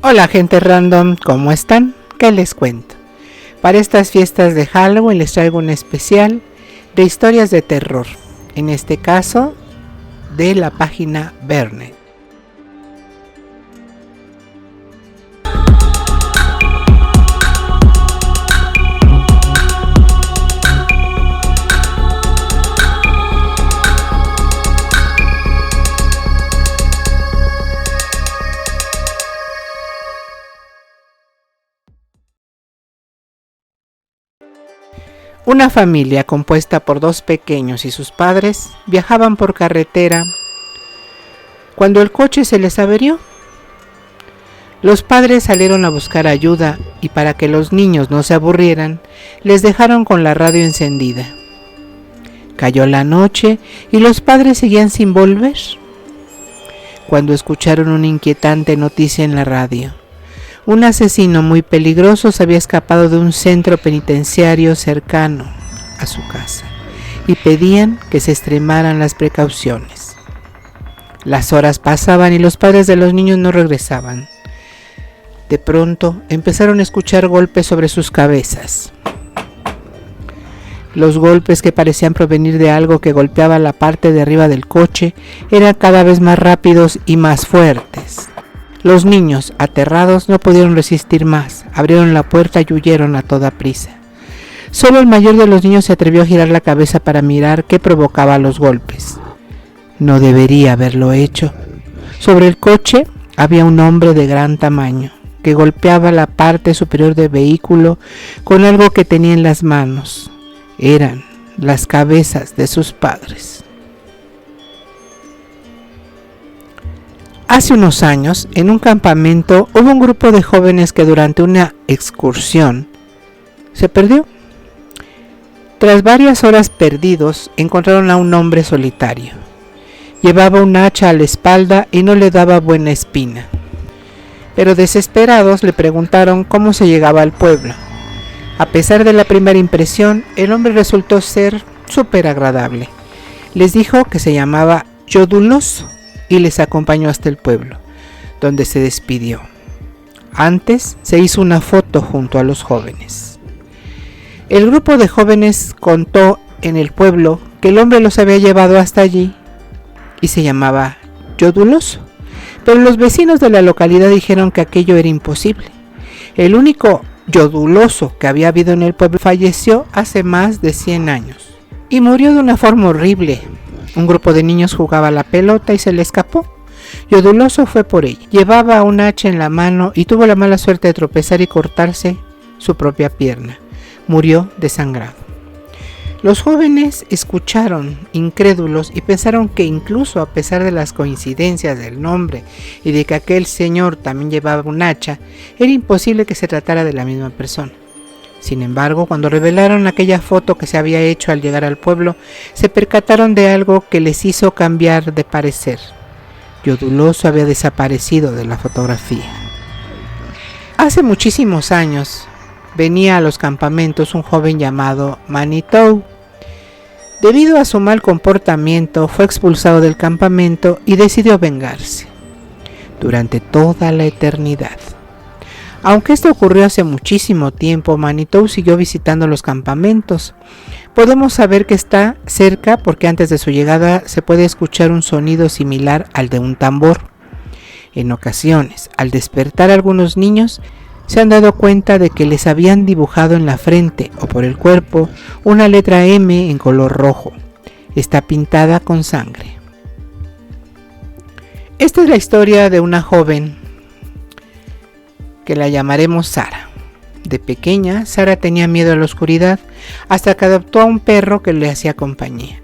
Hola gente random, ¿cómo están? ¿Qué les cuento? Para estas fiestas de Halloween les traigo un especial de historias de terror, en este caso de la página Verne. Una familia compuesta por dos pequeños y sus padres viajaban por carretera cuando el coche se les averió. Los padres salieron a buscar ayuda y para que los niños no se aburrieran, les dejaron con la radio encendida. Cayó la noche y los padres seguían sin volver, cuando escucharon una inquietante noticia en la radio. Un asesino muy peligroso se había escapado de un centro penitenciario cercano a su casa y pedían que se extremaran las precauciones. Las horas pasaban y los padres de los niños no regresaban. De pronto empezaron a escuchar golpes sobre sus cabezas. Los golpes, que parecían provenir de algo que golpeaba la parte de arriba del coche, eran cada vez más rápidos y más fuertes. Los niños, aterrados, no pudieron resistir más, abrieron la puerta y huyeron a toda prisa. Solo el mayor de los niños se atrevió a girar la cabeza para mirar qué provocaba los golpes. No debería haberlo hecho. Sobre el coche había un hombre de gran tamaño, que golpeaba la parte superior del vehículo con algo que tenía en las manos. Eran las cabezas de sus padres. Hace unos años, en un campamento, hubo un grupo de jóvenes que durante una excursión se perdió. Tras varias horas perdidos, encontraron a un hombre solitario. Llevaba un hacha a la espalda y no le daba buena espina. Pero desesperados le preguntaron cómo se llegaba al pueblo. A pesar de la primera impresión, el hombre resultó ser súper agradable. Les dijo que se llamaba Yoduloso y les acompañó hasta el pueblo, donde se despidió. Antes se hizo una foto junto a los jóvenes. El grupo de jóvenes contó en el pueblo que el hombre los había llevado hasta allí y se llamaba Yoduloso, pero los vecinos de la localidad dijeron que aquello era imposible. El único Yoduloso que había habido en el pueblo falleció hace más de 100 años y murió de una forma horrible. Un grupo de niños jugaba a la pelota y se le escapó. Yoduloso fue por ella. Llevaba un hacha en la mano y tuvo la mala suerte de tropezar y cortarse su propia pierna. Murió desangrado. Los jóvenes escucharon, incrédulos, y pensaron que incluso a pesar de las coincidencias del nombre y de que aquel señor también llevaba un hacha, era imposible que se tratara de la misma persona. Sin embargo, cuando revelaron aquella foto que se había hecho al llegar al pueblo, se percataron de algo que les hizo cambiar de parecer. Yoduloso había desaparecido de la fotografía. Hace muchísimos años, venía a los campamentos un joven llamado Manitou. Debido a su mal comportamiento, fue expulsado del campamento y decidió vengarse durante toda la eternidad. Aunque esto ocurrió hace muchísimo tiempo, Manitou siguió visitando los campamentos. Podemos saber que está cerca porque antes de su llegada se puede escuchar un sonido similar al de un tambor. En ocasiones, al despertar algunos niños, se han dado cuenta de que les habían dibujado en la frente o por el cuerpo una letra M en color rojo. Está pintada con sangre. Esta es la historia de una joven que la llamaremos Sara. De pequeña, Sara tenía miedo a la oscuridad hasta que adoptó a un perro que le hacía compañía.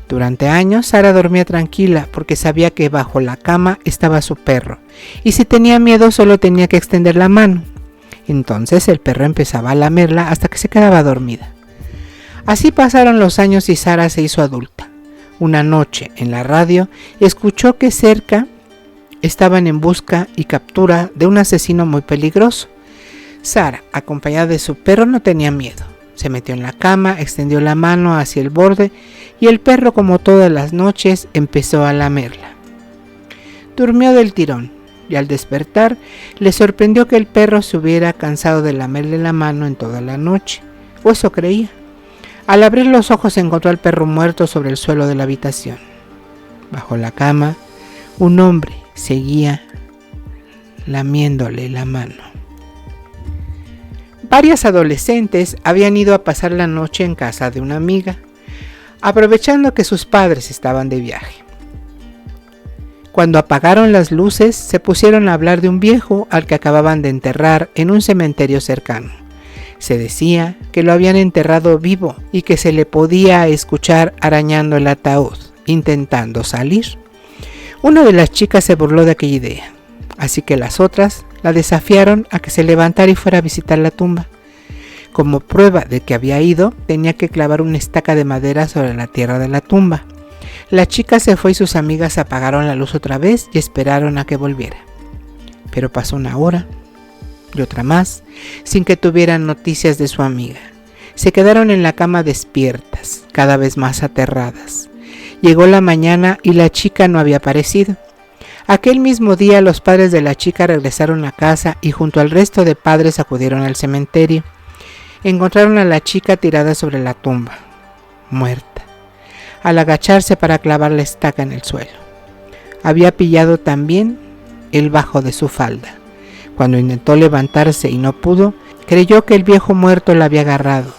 Durante años, Sara dormía tranquila porque sabía que bajo la cama estaba su perro, y si tenía miedo solo tenía que extender la mano. Entonces el perro empezaba a lamerla hasta que se quedaba dormida. Así pasaron los años y Sara se hizo adulta. Una noche, en la radio, escuchó que cerca estaban en busca y captura de un asesino muy peligroso. Sara, acompañada de su perro, no tenía miedo. Se metió en la cama, extendió la mano hacia el borde y el perro, como todas las noches, empezó a lamerla. Durmió del tirón. y al despertar le sorprendió que el perro se hubiera cansado de lamerle la mano en toda la noche, o eso creía. Al abrir los ojos encontró al perro muerto sobre el suelo de la habitación. Bajo la cama, un hombre seguía lamiéndole la mano. Varias adolescentes habían ido a pasar la noche en casa de una amiga, aprovechando que sus padres estaban de viaje. Cuando apagaron las luces, se pusieron a hablar de un viejo al que acababan de enterrar en un cementerio cercano. Se decía que lo habían enterrado vivo y que se le podía escuchar arañando el ataúd, intentando salir. Una de las chicas se burló de aquella idea, así que las otras la desafiaron a que se levantara y fuera a visitar la tumba. Como prueba de que había ido, tenía que clavar una estaca de madera sobre la tierra de la tumba. La chica se fue y sus amigas apagaron la luz otra vez y esperaron a que volviera. Pero pasó una hora y otra más, sin que tuvieran noticias de su amiga. Se quedaron en la cama despiertas, cada vez más aterradas. Llegó la mañana y la chica no había aparecido. Aquel mismo día los padres de la chica regresaron a casa y junto al resto de padres acudieron al cementerio. Encontraron a la chica tirada sobre la tumba, muerta, al agacharse para clavar la estaca en el suelo. Había pillado también el bajo de su falda. Cuando intentó levantarse y no pudo, creyó que el viejo muerto la había agarrado.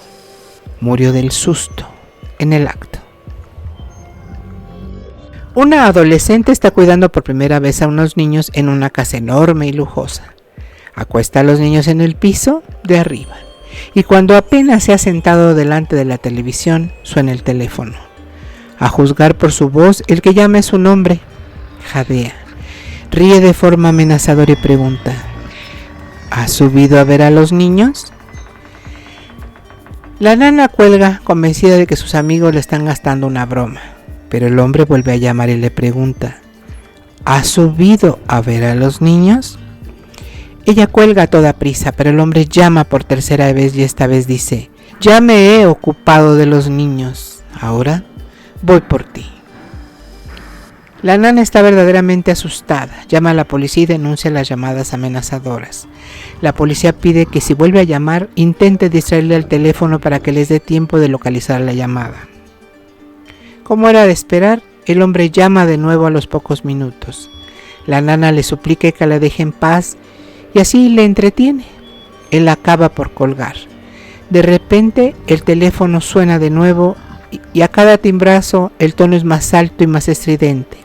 Murió del susto en el acto. Una adolescente está cuidando por primera vez a unos niños en una casa enorme y lujosa. Acuesta a los niños en el piso de arriba y cuando apenas se ha sentado delante de la televisión, suena el teléfono. A juzgar por su voz, el que llama es su nombre. Jadea. Ríe de forma amenazadora y pregunta: ¿has subido a ver a los niños? La nana cuelga, convencida de que sus amigos le están gastando una broma. Pero el hombre vuelve a llamar y le pregunta: ¿has subido a ver a los niños? Ella cuelga a toda prisa, pero el hombre llama por tercera vez y esta vez dice: ya me he ocupado de los niños, ahora voy por ti. La nana está verdaderamente asustada, llama a la policía y denuncia las llamadas amenazadoras. La policía pide que si vuelve a llamar, intente distraerle al teléfono para que les dé tiempo de localizar la llamada. Como era de esperar, el hombre llama de nuevo a los pocos minutos. La nana le suplica que la deje en paz y así le entretiene. Él acaba por colgar. De repente el teléfono suena de nuevo y a cada timbrazo el tono es más alto y más estridente.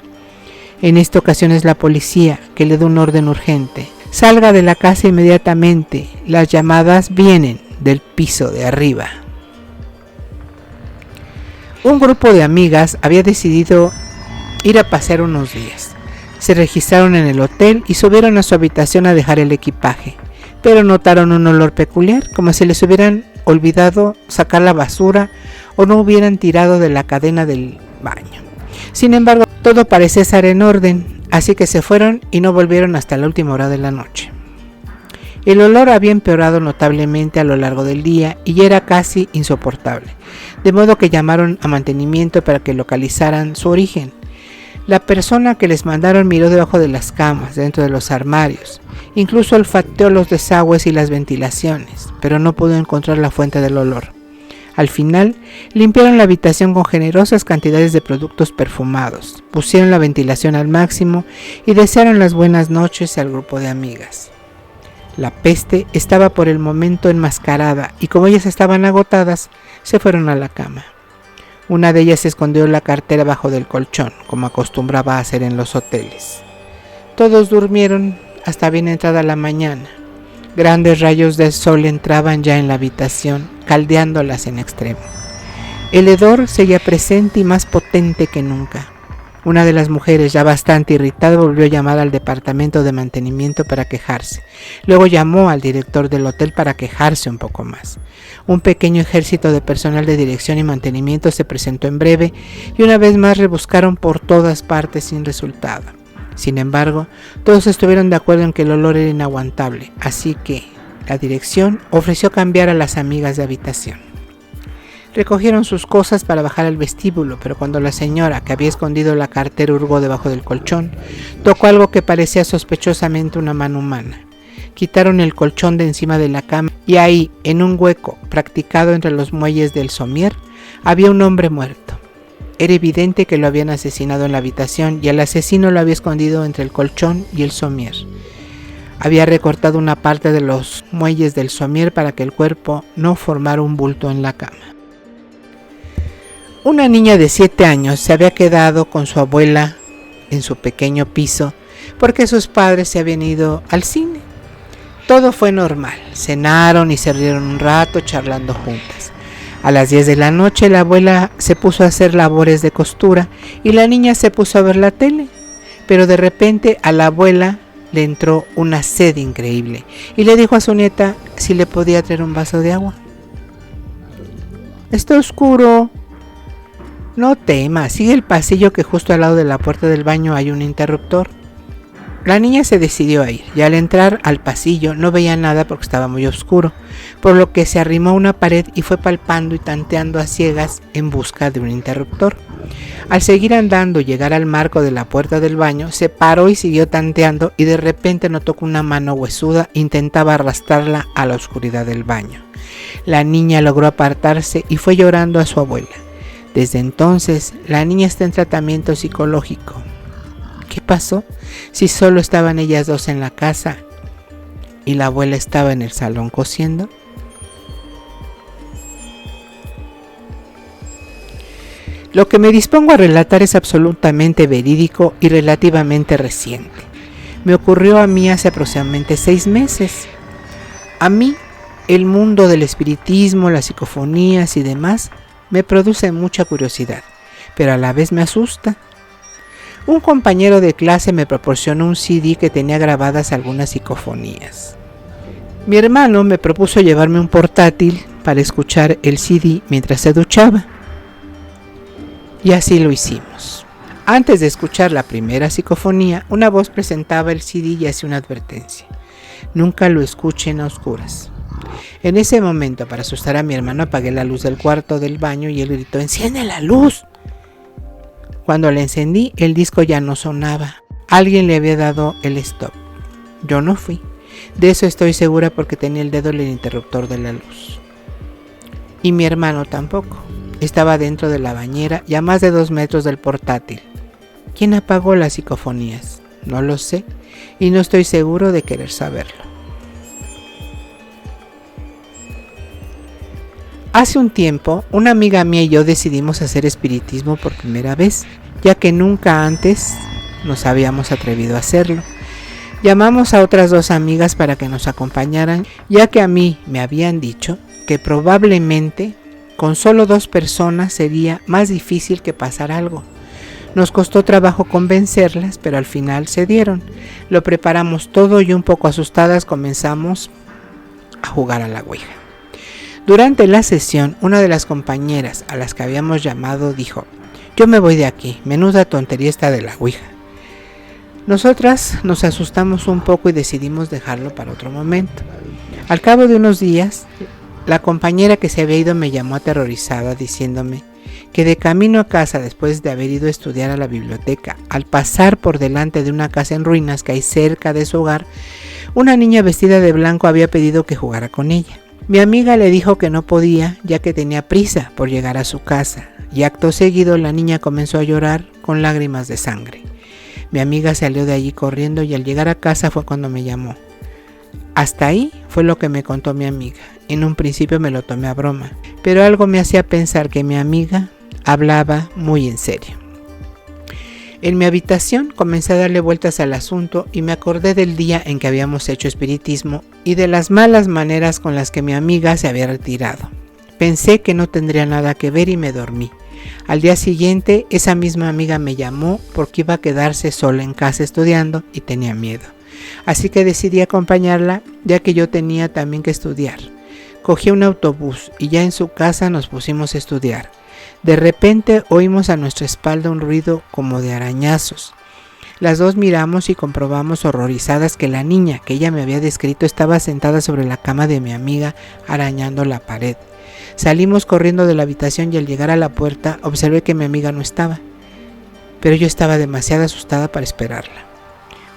En esta ocasión es la policía que le da un orden urgente: salga de la casa inmediatamente, las llamadas vienen del piso de arriba. Un grupo de amigas había decidido ir a pasear unos días. Se registraron en el hotel y subieron a su habitación a dejar el equipaje, pero notaron un olor peculiar, como si les hubieran olvidado sacar la basura o no hubieran tirado de la cadena del baño. Sin embargo, todo parecía estar en orden, así que se fueron y no volvieron hasta la última hora de la noche. El olor había empeorado notablemente a lo largo del día y era casi insoportable, de modo que llamaron a mantenimiento para que localizaran su origen. La persona que les mandaron miró debajo de las camas, dentro de los armarios, incluso olfateó los desagües y las ventilaciones, pero no pudo encontrar la fuente del olor. Al final, limpiaron la habitación con generosas cantidades de productos perfumados, pusieron la ventilación al máximo y desearon las buenas noches al grupo de amigas. La peste estaba por el momento enmascarada y como ellas estaban agotadas, se fueron a la cama. Una de ellas escondió la cartera bajo del colchón, como acostumbraba a hacer en los hoteles. Todos durmieron hasta bien entrada la mañana. Grandes rayos de sol entraban ya en la habitación, caldeándolas en extremo. El hedor seguía presente y más potente que nunca. Una de las mujeres, ya bastante irritada, volvió a llamar al departamento de mantenimiento para quejarse. Luego llamó al director del hotel para quejarse un poco más. Un pequeño ejército de personal de dirección y mantenimiento se presentó en breve y una vez más rebuscaron por todas partes sin resultado. Sin embargo, todos estuvieron de acuerdo en que el olor era inaguantable, así que la dirección ofreció cambiar a las amigas de habitación. Recogieron sus cosas para bajar al vestíbulo, pero cuando la señora, que había escondido la cartera, hurgó debajo del colchón, tocó algo que parecía sospechosamente una mano humana. Quitaron el colchón de encima de la cama y ahí, en un hueco practicado entre los muelles del somier, había un hombre muerto. Era evidente que lo habían asesinado en la habitación y el asesino lo había escondido entre el colchón y el somier. Había recortado una parte de los muelles del somier para que el cuerpo no formara un bulto en la cama. Una niña de 7 años se había quedado con su abuela en su pequeño piso porque sus padres se habían ido al cine. Todo fue normal, cenaron y se rieron un rato charlando juntas. A las 10 de la noche la abuela se puso a hacer labores de costura y la niña se puso a ver la tele, pero de repente a la abuela le entró una sed increíble y le dijo a su nieta si le podía traer un vaso de agua. «Está oscuro». «No temas, sigue el pasillo que justo al lado de la puerta del baño hay un interruptor». La niña se decidió a ir y al entrar al pasillo no veía nada porque estaba muy oscuro, por lo que se arrimó a una pared y fue palpando y tanteando a ciegas en busca de un interruptor. Al seguir andando y llegar al marco de la puerta del baño, se paró y siguió tanteando y de repente notó que una mano huesuda intentaba arrastrarla a la oscuridad del baño. La niña logró apartarse y fue llorando a su abuela. Desde entonces, la niña está en tratamiento psicológico. ¿Qué pasó si solo estaban ellas dos en la casa y la abuela estaba en el salón cosiendo? Lo que me dispongo a relatar es absolutamente verídico y relativamente reciente. Me ocurrió a mí hace aproximadamente 6 meses. A mí, el mundo del espiritismo, las psicofonías y demás me produce mucha curiosidad, pero a la vez me asusta. Un compañero de clase me proporcionó un CD que tenía grabadas algunas psicofonías. Mi hermano me propuso llevarme un portátil para escuchar el CD mientras se duchaba. Y así lo hicimos. Antes de escuchar la primera psicofonía, una voz presentaba el CD y hacía una advertencia. Nunca lo escuchen a oscuras. En ese momento, para asustar a mi hermano, apagué la luz del cuarto del baño y él gritó: «¡Enciende la luz!». Cuando la encendí, el disco ya no sonaba. Alguien le había dado el stop. Yo no fui. De eso estoy segura porque tenía el dedo en el interruptor de la luz. Y mi hermano tampoco. Estaba dentro de la bañera y a más de 2 metros del portátil. ¿Quién apagó las psicofonías? No lo sé y no estoy seguro de querer saberlo. Hace un tiempo, una amiga mía y yo decidimos hacer espiritismo por primera vez, ya que nunca antes nos habíamos atrevido a hacerlo. Llamamos a otras 2 amigas para que nos acompañaran, ya que a mí me habían dicho que probablemente con solo 2 personas sería más difícil que pasara algo. Nos costó trabajo convencerlas, pero al final cedieron. Lo preparamos todo y un poco asustadas comenzamos a jugar a la ouija. Durante la sesión, una de las compañeras a las que habíamos llamado dijo: «Yo me voy de aquí, menuda tontería esta de la ouija». Nosotras nos asustamos un poco y decidimos dejarlo para otro momento. Al cabo de unos días, la compañera que se había ido me llamó aterrorizada diciéndome que de camino a casa, después de haber ido a estudiar a la biblioteca, al pasar por delante de una casa en ruinas que hay cerca de su hogar, una niña vestida de blanco había pedido que jugara con ella. Mi amiga le dijo que no podía, ya que tenía prisa por llegar a su casa, y acto seguido la niña comenzó a llorar con lágrimas de sangre. Mi amiga salió de allí corriendo y al llegar a casa fue cuando me llamó. Hasta ahí fue lo que me contó mi amiga. En un principio me lo tomé a broma, pero algo me hacía pensar que mi amiga hablaba muy en serio. En mi habitación comencé a darle vueltas al asunto y me acordé del día en que habíamos hecho espiritismo y de las malas maneras con las que mi amiga se había retirado. Pensé que no tendría nada que ver y me dormí. Al día siguiente, esa misma amiga me llamó porque iba a quedarse sola en casa estudiando y tenía miedo. Así que decidí acompañarla, ya que yo tenía también que estudiar. Cogí un autobús y ya en su casa nos pusimos a estudiar. De repente oímos a nuestra espalda un ruido como de arañazos. Las 2 miramos y comprobamos horrorizadas que la niña que ella me había descrito estaba sentada sobre la cama de mi amiga arañando la pared. Salimos corriendo de la habitación y al llegar a la puerta observé que mi amiga no estaba, pero yo estaba demasiado asustada para esperarla.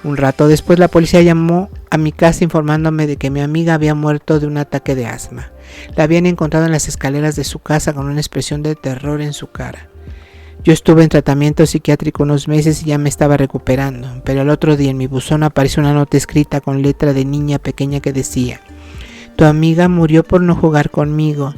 Un rato después la policía llamó a mi casa informándome de que mi amiga había muerto de un ataque de asma. La habían encontrado en las escaleras de su casa con una expresión de terror en su cara. Yo estuve en tratamiento psiquiátrico unos meses y ya me estaba recuperando, pero al otro día en mi buzón apareció una nota escrita con letra de niña pequeña que decía: tu amiga murió por no jugar conmigo.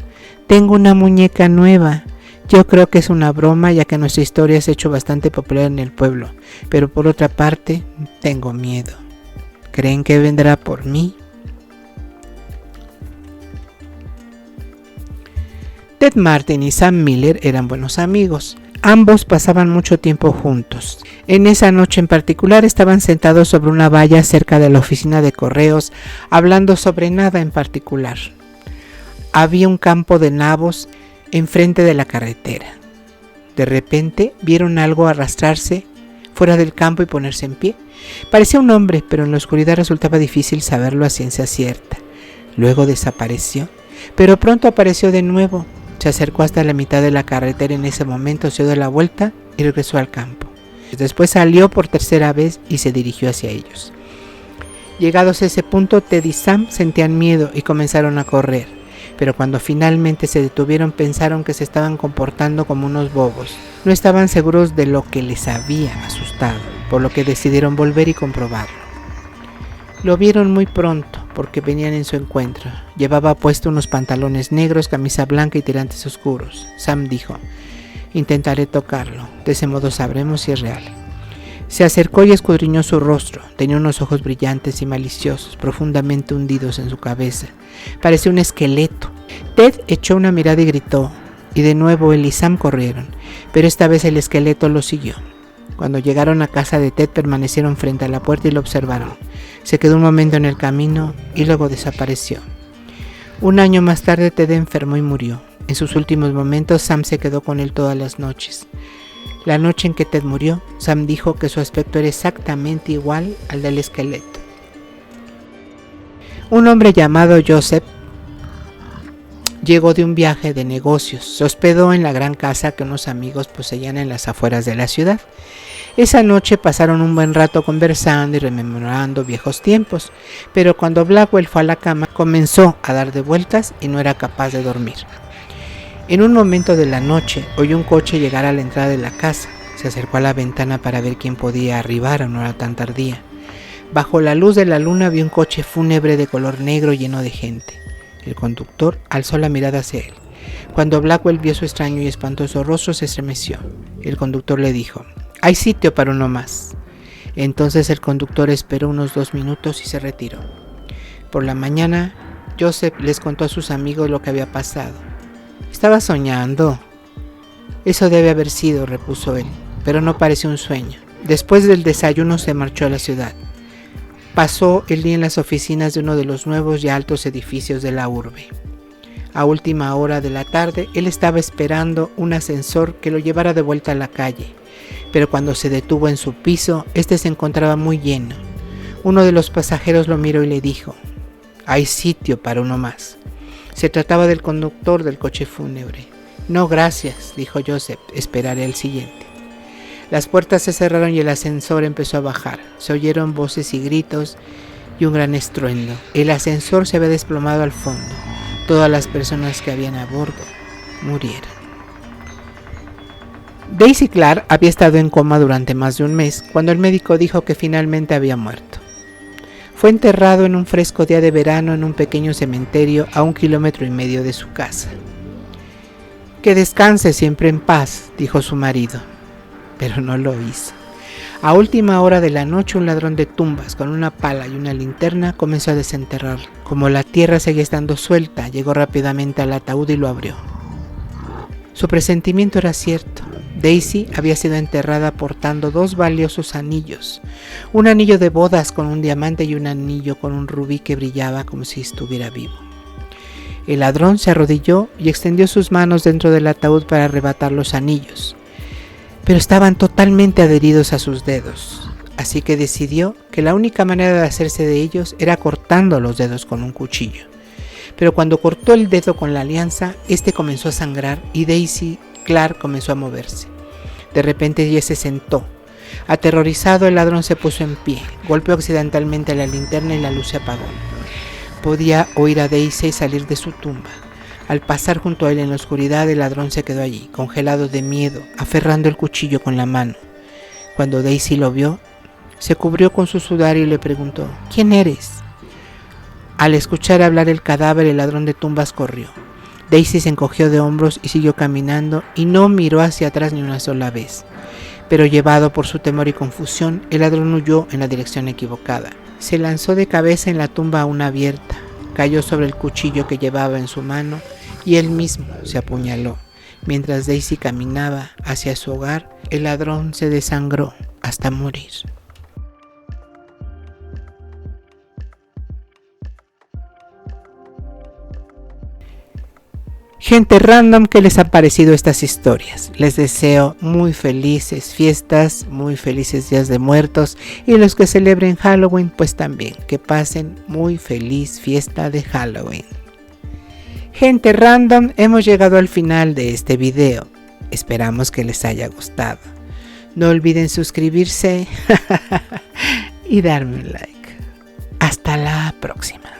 Tengo una muñeca nueva. Yo creo que es una broma, ya que nuestra historia se ha hecho bastante popular en el pueblo, pero por otra parte, tengo miedo. ¿Creen que vendrá por mí? Ted Martin y Sam Miller eran buenos amigos. Ambos pasaban mucho tiempo juntos. En esa noche en particular estaban sentados sobre una valla cerca de la oficina de correos, hablando sobre nada en particular. Había un campo de nabos enfrente de la carretera. De repente vieron algo arrastrarse fuera del campo y ponerse en pie. Parecía un hombre, pero en la oscuridad resultaba difícil saberlo a ciencia cierta. Luego desapareció, pero pronto apareció de nuevo. Se acercó hasta la mitad de la carretera. En ese momento se dio la vuelta y regresó al campo. Después salió por tercera vez y se dirigió hacia ellos. Llegados a ese punto, Ted y Sam sentían miedo y comenzaron a correr. Pero cuando finalmente se detuvieron pensaron que se estaban comportando como unos bobos. No estaban seguros de lo que les había asustado, por lo que decidieron volver y comprobarlo. Lo vieron muy pronto porque venían en su encuentro. Llevaba puesto unos pantalones negros, camisa blanca y tirantes oscuros. Sam dijo: intentaré tocarlo, de ese modo sabremos si es real. Se acercó y escudriñó su rostro. Tenía unos ojos brillantes y maliciosos, profundamente hundidos en su cabeza. Parecía un esqueleto. Ted echó una mirada y gritó, y de nuevo él y Sam corrieron, pero esta vez el esqueleto lo siguió. Cuando llegaron a casa de Ted, permanecieron frente a la puerta y lo observaron. Se quedó un momento en el camino y luego desapareció. Un año más tarde, Ted enfermó y murió. En sus últimos momentos, Sam se quedó con él todas las noches. La noche en que Ted murió, Sam dijo que su aspecto era exactamente igual al del esqueleto. Un hombre llamado Joseph llegó de un viaje de negocios. Se hospedó en la gran casa que unos amigos poseían en las afueras de la ciudad. Esa noche pasaron un buen rato conversando y rememorando viejos tiempos, pero cuando Blackwell fue a la cama, comenzó a dar de vueltas y no era capaz de dormir. En un momento de la noche, oyó un coche llegar a la entrada de la casa. Se acercó a la ventana para ver quién podía arribar a una hora tan tardía. Bajo la luz de la luna vio un coche fúnebre de color negro lleno de gente. El conductor alzó la mirada hacia él. Cuando Blackwell vio su extraño y espantoso rostro, se estremeció. El conductor le dijo: «Hay sitio para uno más». Entonces el conductor esperó unos 2 minutos y se retiró. Por la mañana, Joseph les contó a sus amigos lo que había pasado. «Estaba soñando». «Eso debe haber sido», repuso él, «pero no pareció un sueño». Después del desayuno se marchó a la ciudad. Pasó el día en las oficinas de uno de los nuevos y altos edificios de la urbe. A última hora de la tarde, él estaba esperando un ascensor que lo llevara de vuelta a la calle, pero cuando se detuvo en su piso, este se encontraba muy lleno. Uno de los pasajeros lo miró y le dijo: «Hay sitio para uno más». Se trataba del conductor del coche fúnebre. «No, gracias», dijo Joseph, «esperaré el siguiente». Las puertas se cerraron y el ascensor empezó a bajar. Se oyeron voces y gritos y un gran estruendo. El ascensor se había desplomado al fondo. Todas las personas que habían a bordo murieron. Daisy Clark había estado en coma durante más de un mes cuando el médico dijo que finalmente había muerto. Fue enterrado en un fresco día de verano en un pequeño cementerio a 1,5 kilómetros de su casa. «Que descanse siempre en paz», dijo su marido, pero no lo hizo. A última hora de la noche, un ladrón de tumbas con una pala y una linterna comenzó a desenterrarlo. Como la tierra seguía estando suelta, llegó rápidamente al ataúd y lo abrió. Su presentimiento era cierto. Daisy había sido enterrada portando 2 valiosos anillos, un anillo de bodas con un diamante y un anillo con un rubí que brillaba como si estuviera vivo. El ladrón se arrodilló y extendió sus manos dentro del ataúd para arrebatar los anillos, pero estaban totalmente adheridos a sus dedos, así que decidió que la única manera de hacerse de ellos era cortando los dedos con un cuchillo. pero cuando cortó el dedo con la alianza, este comenzó a sangrar y Daisy Clark comenzó a moverse. De repente ella se sentó. Aterrorizado, el ladrón se puso en pie, golpeó accidentalmente la linterna y la luz se apagó. Podía oír a Daisy salir de su tumba. Al pasar junto a él en la oscuridad, el ladrón se quedó allí, congelado de miedo, aferrando el cuchillo con la mano. Cuando Daisy lo vio, se cubrió con su sudario y le preguntó: ¿Quién eres? Al escuchar hablar el cadáver, el ladrón de tumbas corrió. Daisy se encogió de hombros y siguió caminando y no miró hacia atrás ni una sola vez. Pero llevado por su temor y confusión, el ladrón huyó en la dirección equivocada. Se lanzó de cabeza en la tumba aún abierta, cayó sobre el cuchillo que llevaba en su mano y él mismo se apuñaló. Mientras Daisy caminaba hacia su hogar, el ladrón se desangró hasta morir. Gente random, ¿qué les han parecido estas historias? Les deseo muy felices fiestas, muy felices días de muertos, y los que celebren Halloween, pues también que pasen muy feliz fiesta de Halloween. Gente random, hemos llegado al final de este video. Esperamos que les haya gustado. No olviden suscribirse y darme un like. Hasta la próxima.